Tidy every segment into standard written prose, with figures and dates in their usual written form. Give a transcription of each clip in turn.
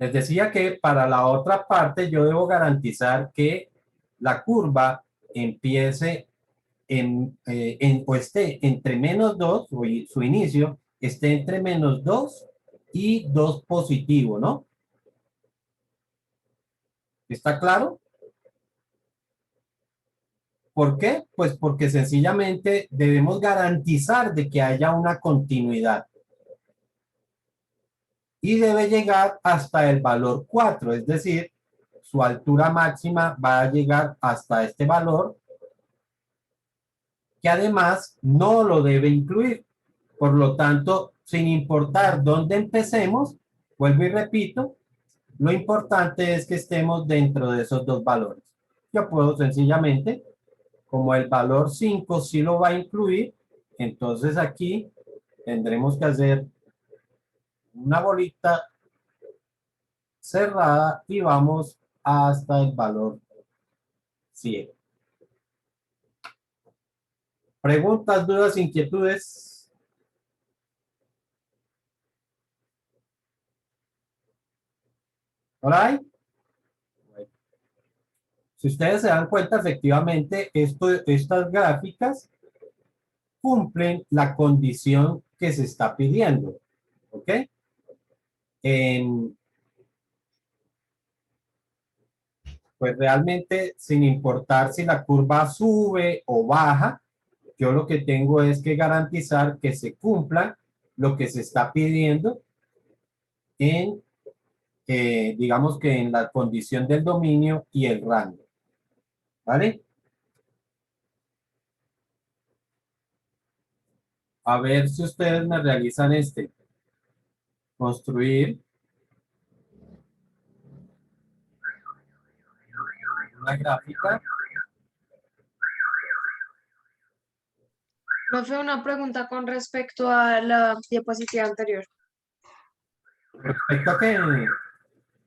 Les decía que para la otra parte yo debo garantizar que la curva empiece o esté entre -2, o su inicio esté entre -2 y 2 positivo, ¿no? ¿Está claro? ¿Por qué? Pues porque sencillamente debemos garantizar de que haya una continuidad y debe llegar hasta el valor 4, es decir, su altura máxima va a llegar hasta este valor, que además no lo debe incluir. Por lo tanto, sin importar dónde empecemos, vuelvo y repito, lo importante es que estemos dentro de esos dos valores. Yo puedo sencillamente, como el valor 5 sí lo va a incluir, entonces aquí tendremos que hacer una bolita cerrada y vamos hasta el valor 100. Preguntas, dudas, inquietudes. ¿All right? Si ustedes se dan cuenta, efectivamente, estas gráficas cumplen la condición que se está pidiendo. ¿Ok? En, pues realmente, sin importar si la curva sube o baja, yo lo que tengo es que garantizar que se cumpla lo que se está pidiendo en, digamos que en la condición del dominio y el rango. ¿Vale? A ver si ustedes me realizan construir una gráfica. Profe, una pregunta con respecto a la diapositiva anterior. Respecto a que,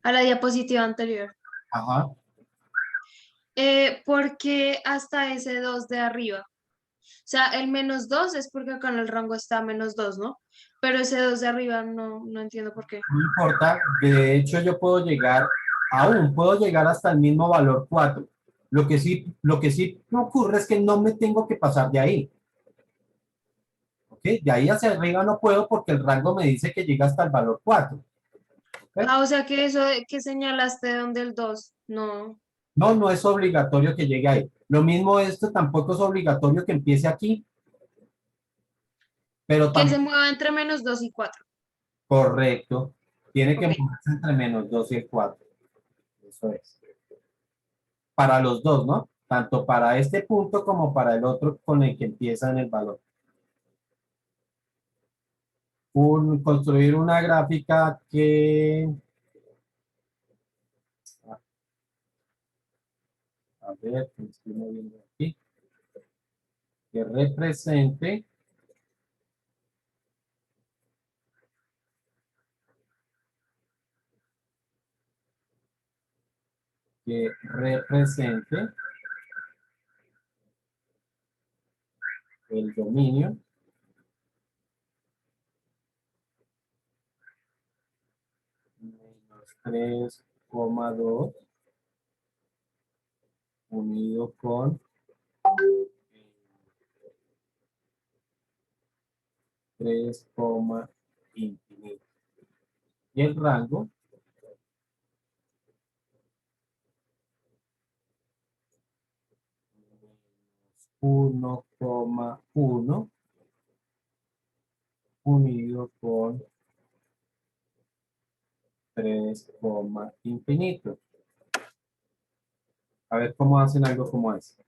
A la diapositiva anterior. ajá, ¿Por qué hasta ese 2 de arriba? O sea, el -2 es porque acá en el rango está -2, ¿no? Pero ese 2 de arriba no entiendo por qué. no importa, de hecho yo puedo llegar, aún puedo llegar hasta el mismo valor 4. Lo que sí ocurre es que no me tengo que pasar de ahí. ¿Ok? De ahí hacia arriba no puedo porque el rango me dice que llega hasta el valor 4. ¿Ok? Ah, o sea que eso que señalaste donde el 2, no. No, no es obligatorio que llegue ahí. Lo mismo esto tampoco es obligatorio que empiece aquí, pero Que se tampoco mueva entre -2 y 4. correcto. Tiene que Ok. moverse entre -2 y el 4. Eso es. Para los dos, ¿no? Tanto para este punto como para el otro con el que empieza en el valor. Construir una gráfica que, a ver, me estoy moviendo aquí, que represente que represente el dominio -3,2 unido con 3, infinito. Y el rango 1,1 unido con 3, infinito. A ver cómo hacen algo como eso.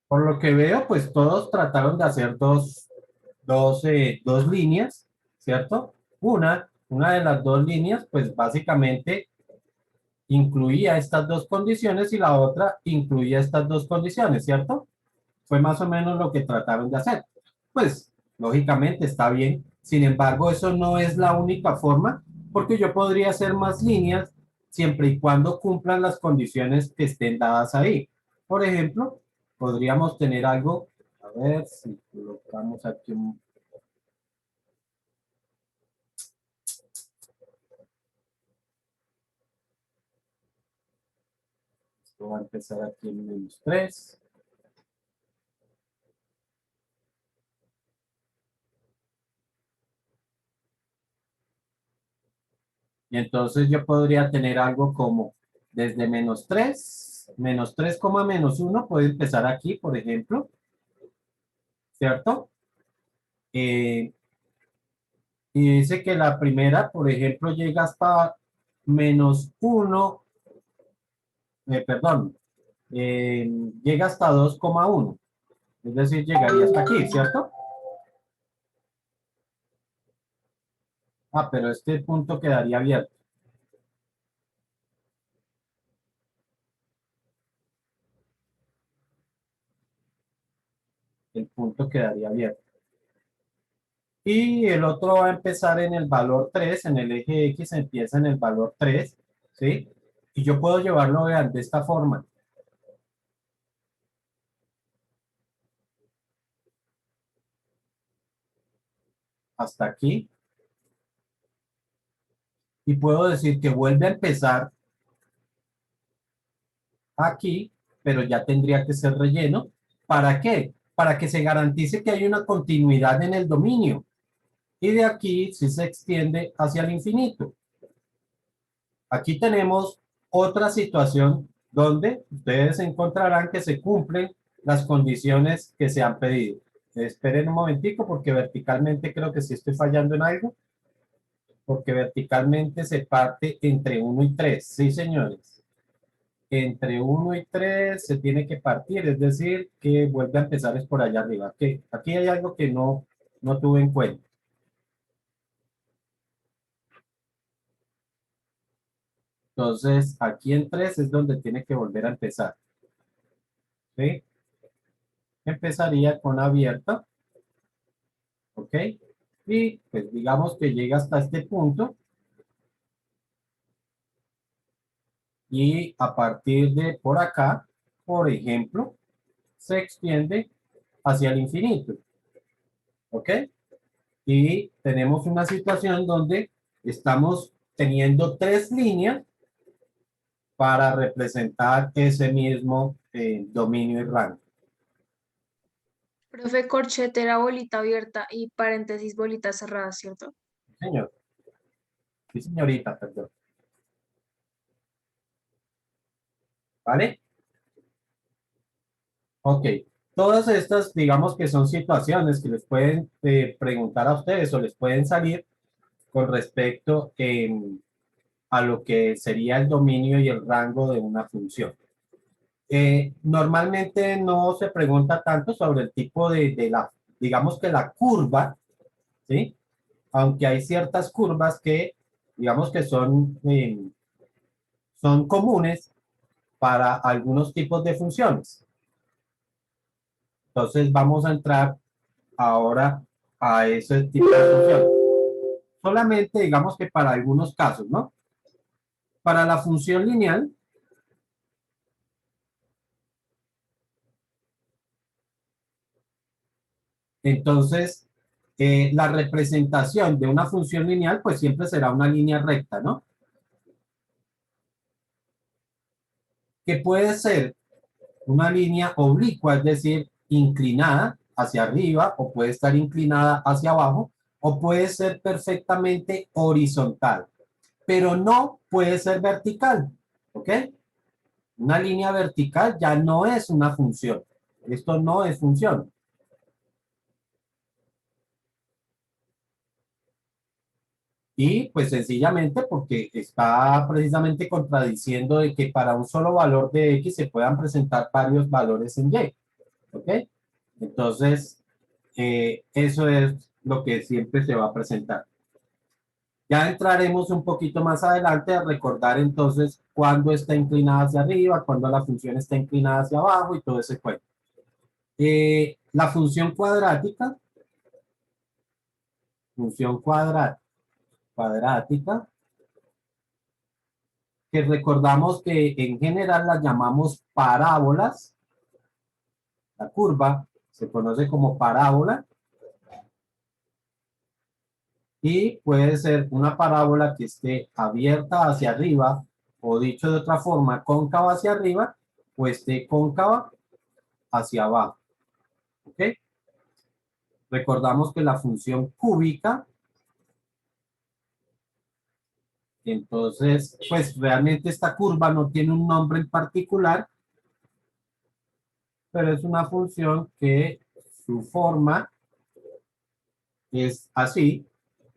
Por lo que veo, pues todos trataron de hacer dos líneas, ¿cierto? Una de las dos líneas, pues básicamente incluía estas dos condiciones y la otra incluía estas dos condiciones, ¿cierto? Fue más o menos lo que trataron de hacer. Pues, lógicamente está bien. Sin embargo, eso no es la única forma, porque yo podría hacer más líneas siempre y cuando cumplan las condiciones que estén dadas ahí. Por ejemplo, podríamos tener algo, a ver si colocamos aquí Esto va a empezar aquí en -3. Y entonces yo podría tener algo como desde -3, -3, -1, puede empezar aquí, por ejemplo, ¿cierto? Eh, y dice que la primera, por ejemplo, llega hasta -1, perdón, llega hasta 2,1, es decir, llegaría hasta aquí, ¿cierto? Ah, pero este punto quedaría abierto. El punto quedaría abierto. Y el otro va a empezar en el valor 3, en el eje X empieza en el valor 3, ¿sí? Y yo puedo llevarlo, vean, de esta forma. Hasta aquí. Y puedo decir que vuelve a empezar aquí, pero ya tendría que ser relleno. ¿Para qué? Para que se garantice que hay una continuidad en el dominio. Y de aquí sí se extiende hacia el infinito. Aquí tenemos otra situación donde ustedes encontrarán que se cumplen las condiciones que se han pedido. Esperen un momentico porque verticalmente creo que sí estoy fallando en algo, porque verticalmente se parte entre 1 y 3. Sí, señores. Entre 1 y 3 se tiene que partir, es decir, que vuelve a empezar es por allá arriba. Que aquí hay algo que no tuve en cuenta. Entonces, aquí en 3 es donde tiene que volver a empezar. ¿Sí? Empezaría con abierta. ¿Ok? Y pues digamos que llega hasta este punto y a partir de por acá, por ejemplo, se extiende hacia el infinito. ¿Ok? Y tenemos una situación donde estamos teniendo tres líneas para representar ese mismo dominio y rango. Profe, corchetera, bolita abierta y paréntesis, bolita cerrada, ¿cierto? Señor. Sí, señorita, perdón. ¿Vale? Ok. Todas estas, digamos que son situaciones que les pueden preguntar a ustedes o les pueden salir con respecto a lo que sería el dominio y el rango de una función. Normalmente no se pregunta tanto sobre el tipo de la, digamos que la curva, ¿sí? Aunque hay ciertas curvas que, digamos que son comunes para algunos tipos de funciones. Entonces vamos a entrar ahora a ese tipo de función. Solamente digamos que para algunos casos, ¿no? Para la función lineal, entonces la representación de una función lineal pues siempre será una línea recta, ¿no? Que puede ser una línea oblicua, es decir, inclinada hacia arriba o puede estar inclinada hacia abajo o puede ser perfectamente horizontal, pero no puede ser vertical, ¿ok? Una línea vertical ya no es una función. Esto no es función. Y pues sencillamente porque está precisamente contradiciendo de que para un solo valor de X se puedan presentar varios valores en Y. ¿Ok? Entonces, eso es lo que siempre se va a presentar. Ya entraremos un poquito más adelante a recordar entonces cuándo está inclinada hacia arriba, cuándo la función está inclinada hacia abajo y todo ese cuento. La función cuadrática, que recordamos que en general las llamamos parábolas. La curva se conoce como parábola y puede ser una parábola que esté abierta hacia arriba o dicho de otra forma, cóncava hacia arriba o esté cóncava hacia abajo. ¿Ok? Recordamos que la función cúbica, entonces, pues realmente esta curva no tiene un nombre en particular, pero es una función que su forma es así,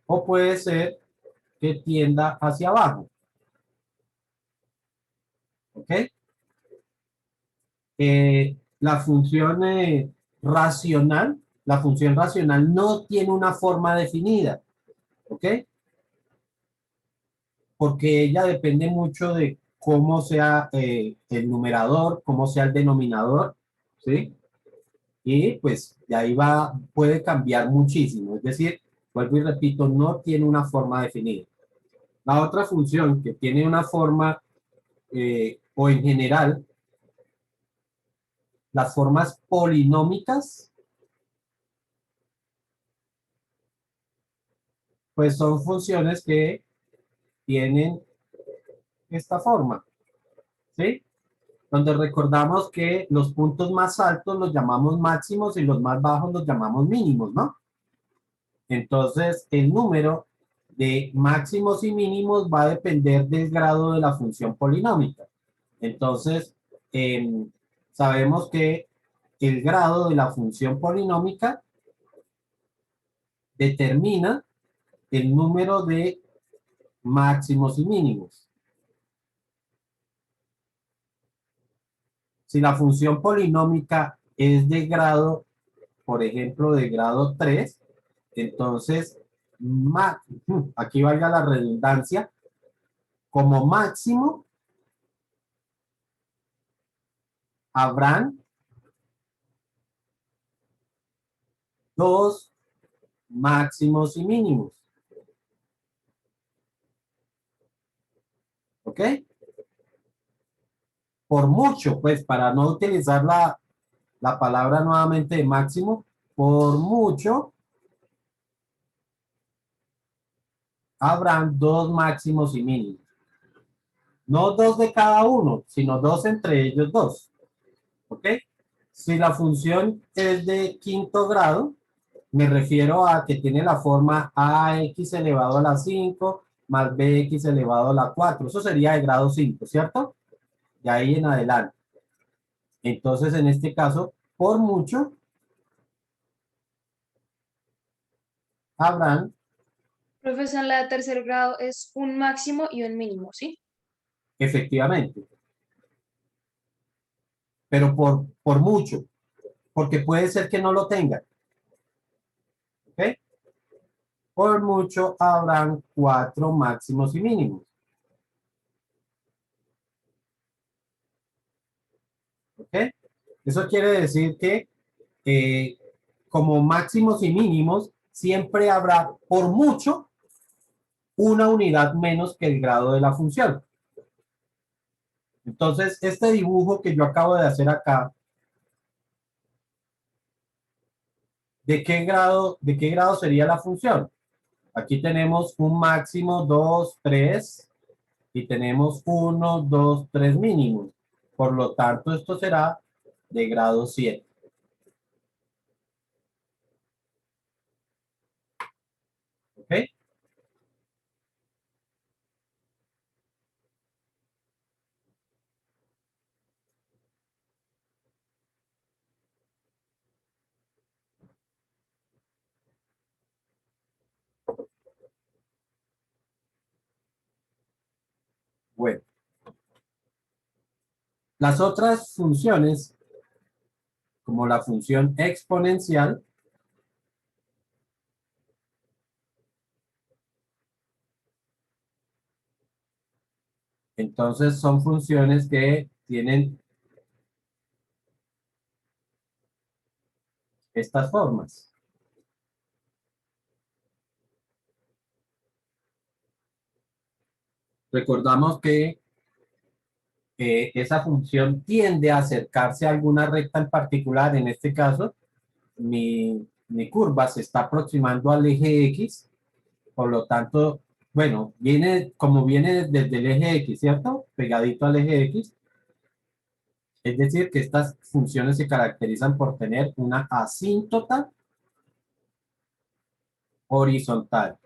o puede ser que tienda hacia abajo. ¿Ok? La función racional, la función racional no tiene una forma definida. ¿Ok? Porque ella depende mucho de cómo sea el numerador, cómo sea el denominador, ¿sí? Y pues de ahí va, puede cambiar muchísimo. Es decir, vuelvo y repito, no tiene una forma definida. La otra función que tiene una forma, o en general, las formas polinómicas, pues son funciones que tienen esta forma, ¿sí? Donde recordamos que los puntos más altos los llamamos máximos y los más bajos los llamamos mínimos, ¿no? Entonces, el número de máximos y mínimos va a depender del grado de la función polinómica. Entonces, sabemos que el grado de la función polinómica determina el número de máximos y mínimos. Si la función polinómica es de grado, por ejemplo, de grado 3, entonces, aquí valga la redundancia, como máximo habrán dos máximos y mínimos. ¿Ok? Por mucho, pues para no utilizar la palabra nuevamente de máximo, por mucho habrán dos máximos y mínimos. No dos de cada uno, sino dos entre ellos dos. ¿Ok? Si la función es de quinto grado, me refiero a que tiene la forma ax elevado a la 5 más bx elevado a la 4. Eso sería de grado 5, ¿cierto? De ahí en adelante. Entonces, en este caso, por mucho, habrán, Profesor, la de tercer grado es un máximo y un mínimo, ¿sí? efectivamente, pero por mucho, porque puede ser que no lo tengan. ¿Ok? Por mucho, habrán cuatro máximos y mínimos. ¿Ok? Eso quiere decir que eh, como máximos y mínimos, siempre habrá por mucho una unidad menos que el grado de la función. Entonces, este dibujo que yo acabo de hacer acá, de qué grado sería la función? Aquí tenemos un máximo 2, 3 y tenemos 1, 2, 3 mínimos. Por lo tanto, esto será de grado 7. ¿Ok? Bueno, las otras funciones, como la función exponencial, entonces son funciones que tienen estas formas. Recordamos que esa función tiende a acercarse a alguna recta en particular. En este caso, mi curva se está aproximando al eje X, por lo tanto, bueno, como viene desde el eje X, ¿cierto? Pegadito al eje X. Es decir, que estas funciones se caracterizan por tener una asíntota horizontal.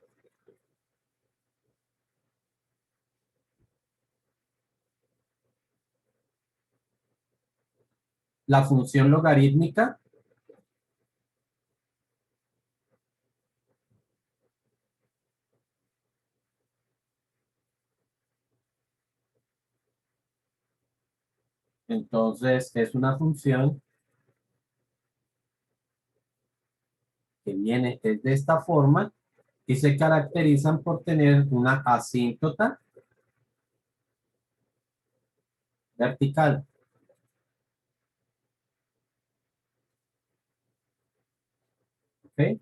La función logarítmica entonces es una función que viene es de esta forma y se caracterizan por tener una asíntota vertical. ¿Ok?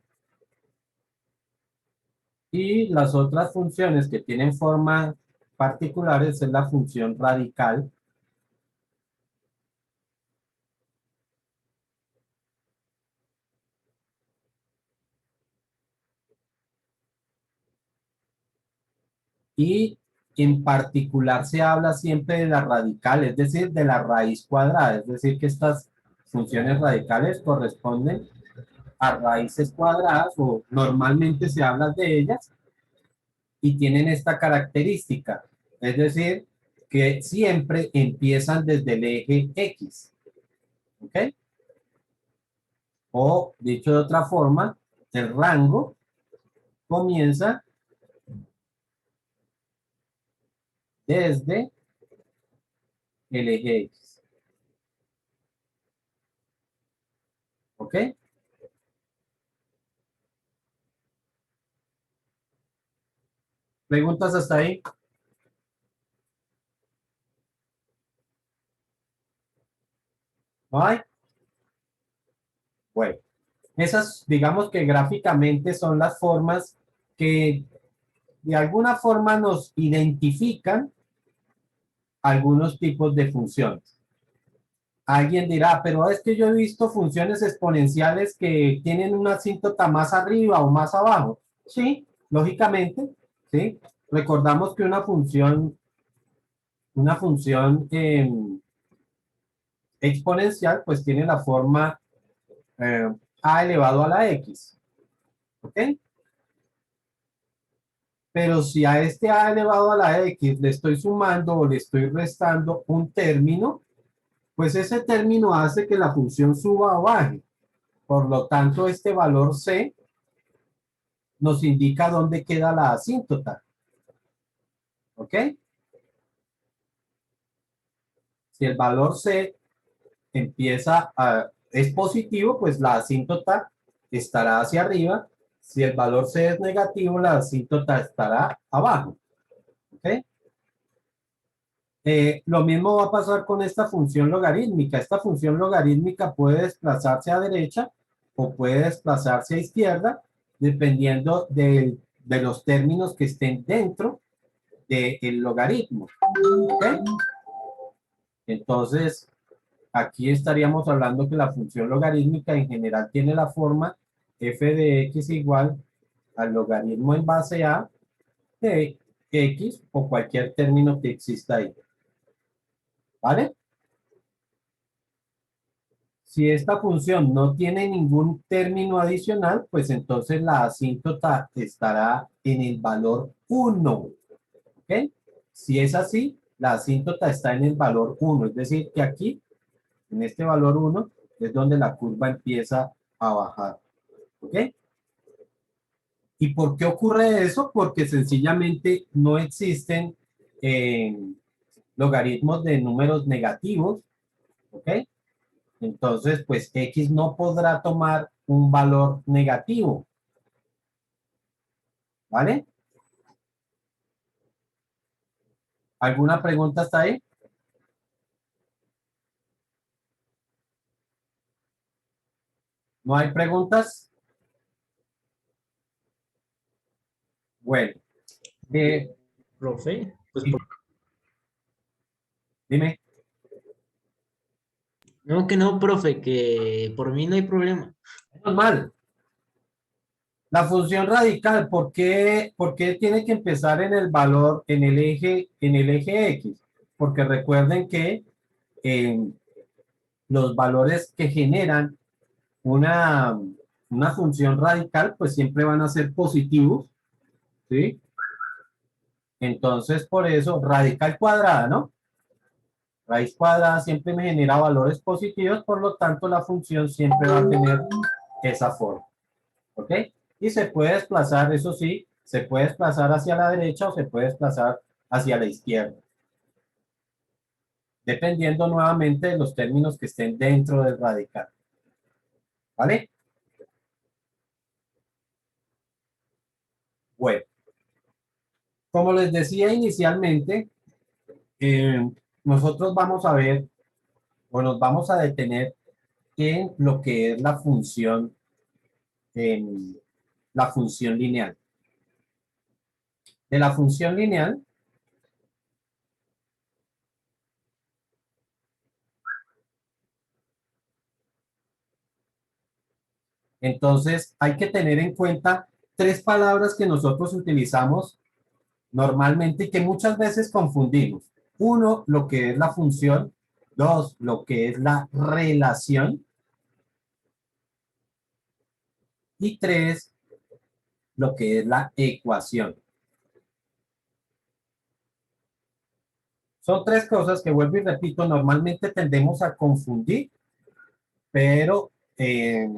Y las otras funciones que tienen formas particulares es la función radical. Y en particular se habla siempre de la radical, es decir, de la raíz cuadrada. Es decir, que estas funciones radicales corresponden a raíces cuadradas o normalmente se habla de ellas y tienen esta característica. Es decir, que siempre empiezan desde el eje X. ¿Ok? O dicho de otra forma, el rango comienza desde el eje X. ¿Ok? ¿Preguntas hasta ahí? ¿No hay? Bueno, esas digamos que gráficamente son las formas que de alguna forma nos identifican algunos tipos de funciones. Alguien dirá, pero es que yo he visto funciones exponenciales que tienen una asíntota más arriba o más abajo. Sí, lógicamente, ¿sí? Recordamos que una función exponencial pues tiene la forma a elevado a la x, ¿ok? Pero si a este a elevado a la x le estoy sumando o le estoy restando un término, pues ese término hace que la función suba o baje. Por lo tanto, este valor c nos indica dónde queda la asíntota, ¿ok? Si el valor c es positivo, pues la asíntota estará hacia arriba. Si el valor c es negativo, la asíntota estará abajo, ¿ok? Lo mismo va a pasar con esta función logarítmica. Esta función logarítmica puede desplazarse a derecha o puede desplazarse a izquierda, dependiendo de los términos que estén dentro del logaritmo. ¿Ok? Entonces, aquí estaríamos hablando que la función logarítmica en general tiene la forma f de x igual al logaritmo en base a de x o cualquier término que exista ahí. ¿Vale? Si esta función no tiene ningún término adicional, pues entonces la asíntota estará en el valor 1. ¿Ok? Si es así, la asíntota está en el valor 1. Es decir, que aquí, en este valor 1, es donde la curva empieza a bajar. ¿Ok? ¿Y por qué ocurre eso? Porque sencillamente no existen eh, logaritmos de números negativos. ¿Ok? Entonces, pues X no podrá tomar un valor negativo, ¿vale? ¿Alguna pregunta hasta ahí? ¿No hay preguntas? Bueno, eh, Profe, pues sí, dime. no, que no, profe, que por mí no hay problema. Normal. La función radical, ¿por qué tiene que empezar en el valor, en el eje X? Porque recuerden que los valores que generan una, una función radical, pues siempre van a ser positivos, ¿sí? Entonces, por eso, radical cuadrada, ¿no? Raíz cuadrada siempre me genera valores positivos, por lo tanto, la función siempre va a tener esa forma, ¿ok? Y se puede desplazar, eso sí, se puede desplazar hacia la derecha o se puede desplazar hacia la izquierda, dependiendo nuevamente de los términos que estén dentro del radical, ¿vale? Bueno, como les decía inicialmente, eh, nosotros vamos a ver o nos vamos a detener en lo que es la función lineal. De la función lineal, entonces hay que tener en cuenta tres palabras que nosotros utilizamos normalmente y que muchas veces confundimos. Uno, lo que es la función. Dos, lo que es la relación. Y tres, lo que es la ecuación. Son tres cosas que vuelvo y repito, normalmente tendemos a confundir, pero, eh,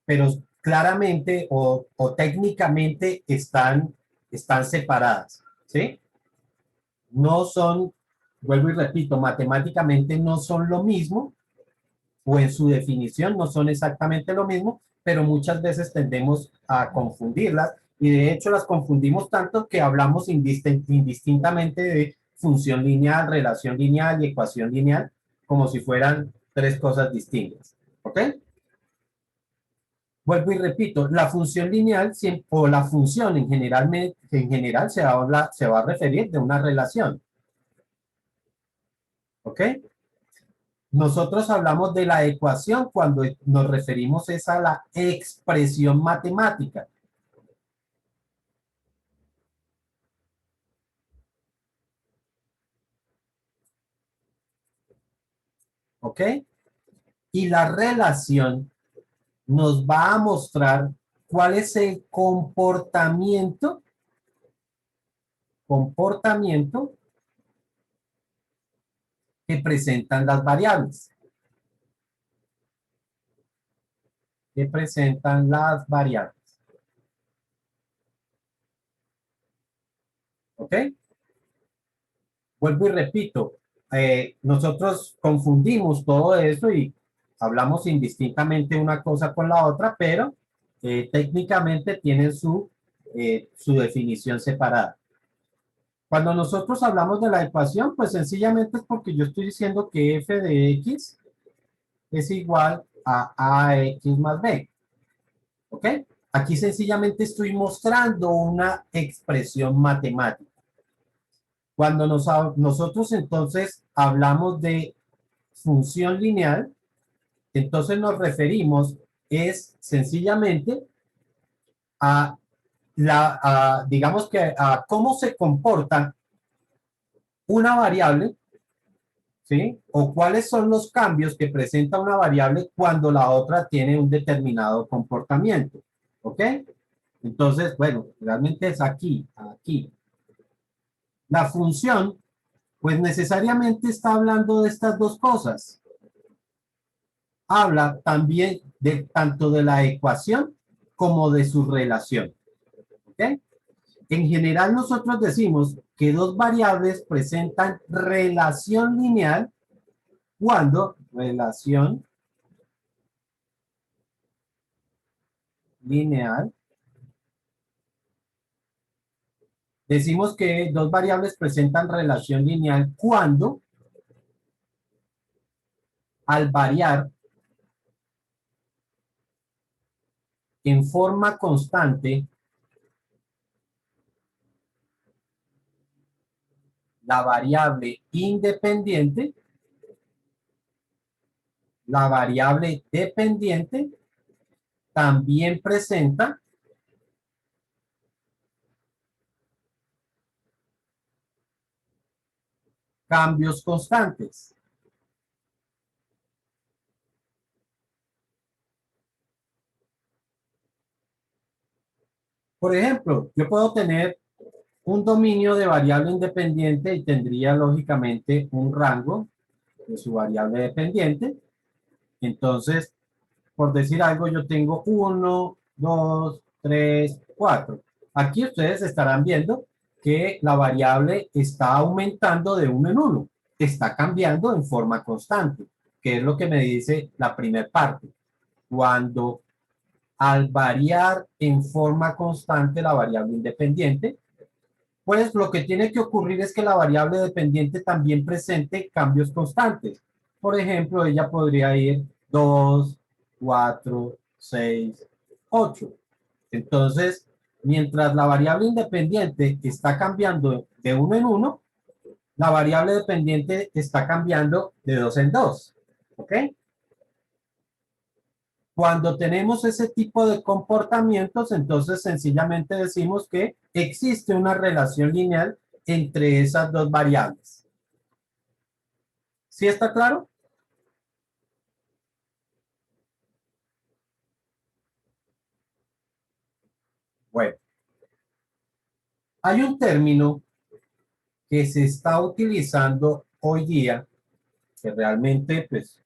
pero claramente o técnicamente están separadas, ¿sí? No son, vuelvo y repito, matemáticamente no son lo mismo, o en su definición no son exactamente lo mismo, pero muchas veces tendemos a confundirlas y de hecho las confundimos tanto que hablamos indistintamente de función lineal, relación lineal y ecuación lineal, como si fueran tres cosas distintas. ¿Ok? Vuelvo y repito, la función lineal o la función en general se va a referir de una relación. ¿Ok? Nosotros hablamos de la ecuación cuando nos referimos es a la expresión matemática. ¿Ok? Y la relación nos va a mostrar cuál es el comportamiento que presentan las variables. Que presentan las variables. ¿Ok? Vuelvo y repito, nosotros confundimos todo eso y hablamos indistintamente una cosa con la otra, pero técnicamente tienen su definición separada. Cuando nosotros hablamos de la ecuación, pues sencillamente es porque yo estoy diciendo que f de x es igual a ax más b. ¿Ok? Aquí sencillamente estoy mostrando una expresión matemática. Cuando nosotros entonces hablamos de función lineal, entonces nos referimos es sencillamente a digamos que a cómo se comporta una variable, ¿sí? O cuáles son los cambios que presenta una variable cuando la otra tiene un determinado comportamiento, ¿ok? Entonces, bueno, realmente es aquí. La función, pues necesariamente está hablando de estas dos cosas. Habla también tanto de la ecuación como de su relación. ¿Ok? En general nosotros decimos que dos variables presentan relación lineal cuando relación lineal. Decimos que dos variables presentan relación lineal cuando al variar en forma constante la variable independiente, la variable dependiente también presenta cambios constantes. Por ejemplo, yo puedo tener un dominio de variable independiente y tendría lógicamente un rango de su variable dependiente. Entonces, por decir algo, yo tengo 1, 2, 3, 4. Aquí ustedes estarán viendo que la variable está aumentando de uno en uno, está cambiando en forma constante, que es lo que me dice la primera parte. Cuando al variar en forma constante la variable independiente, pues lo que tiene que ocurrir es que la variable dependiente también presente cambios constantes. Por ejemplo, ella podría ir 2, 4, 6, 8. Entonces, mientras la variable independiente está cambiando de uno en uno, la variable dependiente está cambiando de dos en dos. ¿Ok? Cuando tenemos ese tipo de comportamientos, entonces sencillamente decimos que existe una relación lineal entre esas dos variables. ¿Sí está claro? Bueno, hay un término que se está utilizando hoy día, que realmente pues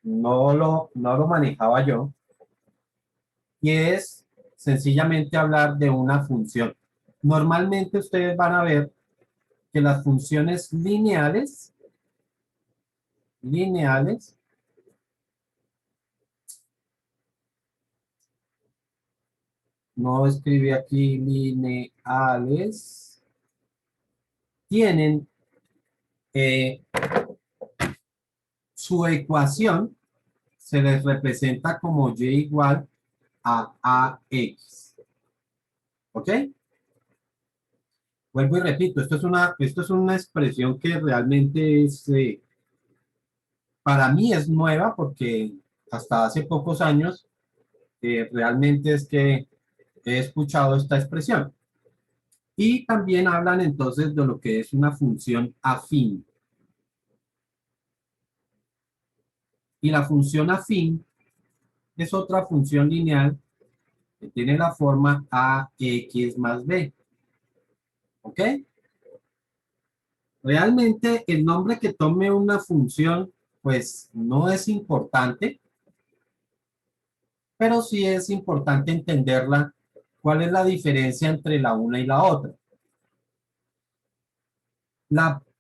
no lo manejaba yo, y es sencillamente hablar de una función. Normalmente ustedes van a ver que las funciones lineales, no escribí aquí lineales, tienen su ecuación, se les representa como y igual a ax. ¿Ok? Vuelvo y repito, esto es una expresión que realmente es, para mí es nueva porque hasta hace pocos años realmente es que he escuchado esta expresión. Y también hablan entonces de lo que es una función afín. Y la función afín es otra función lineal que tiene la forma ax más b. ¿Ok? Realmente el nombre que tome una función, pues no es importante, pero sí es importante entenderla, cuál es la diferencia entre la una y la otra.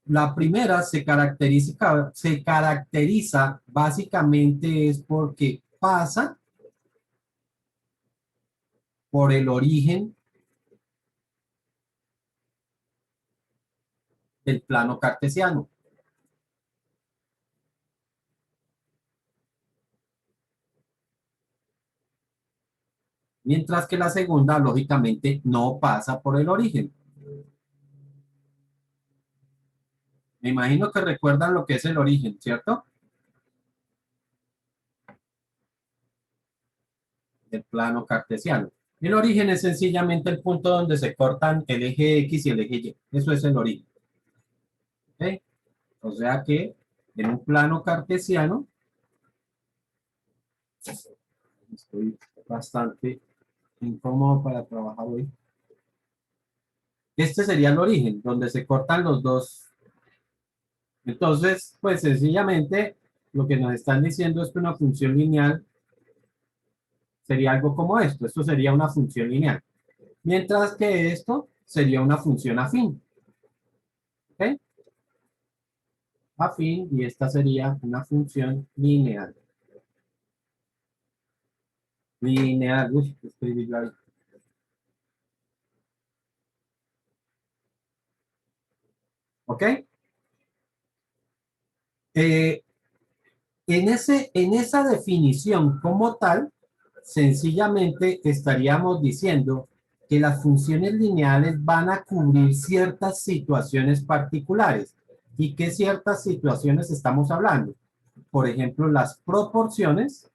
La primera se caracteriza básicamente es porque pasa por el origen del plano cartesiano. Mientras que la segunda, lógicamente, no pasa por el origen. Me imagino que recuerdan lo que es el origen, ¿cierto? Del plano cartesiano. El origen es sencillamente el punto donde se cortan el eje X y el eje Y. Eso es el origen. ¿Ok? O sea que en un plano cartesiano, estoy bastante incómodo para trabajar hoy. Este sería el origen, donde se cortan los dos. Entonces, pues sencillamente lo que nos están diciendo es que una función lineal sería algo como esto. Esto sería una función lineal. Mientras que esto sería una función afín. ¿Ok? Afín, y esta sería una función lineal. Lineal, uy, escribí yo ahí. ¿Ok? Eh, en esa definición como tal, sencillamente estaríamos diciendo que las funciones lineales van a cubrir ciertas situaciones particulares. ¿Y qué ciertas situaciones estamos hablando? Por ejemplo, las proporciones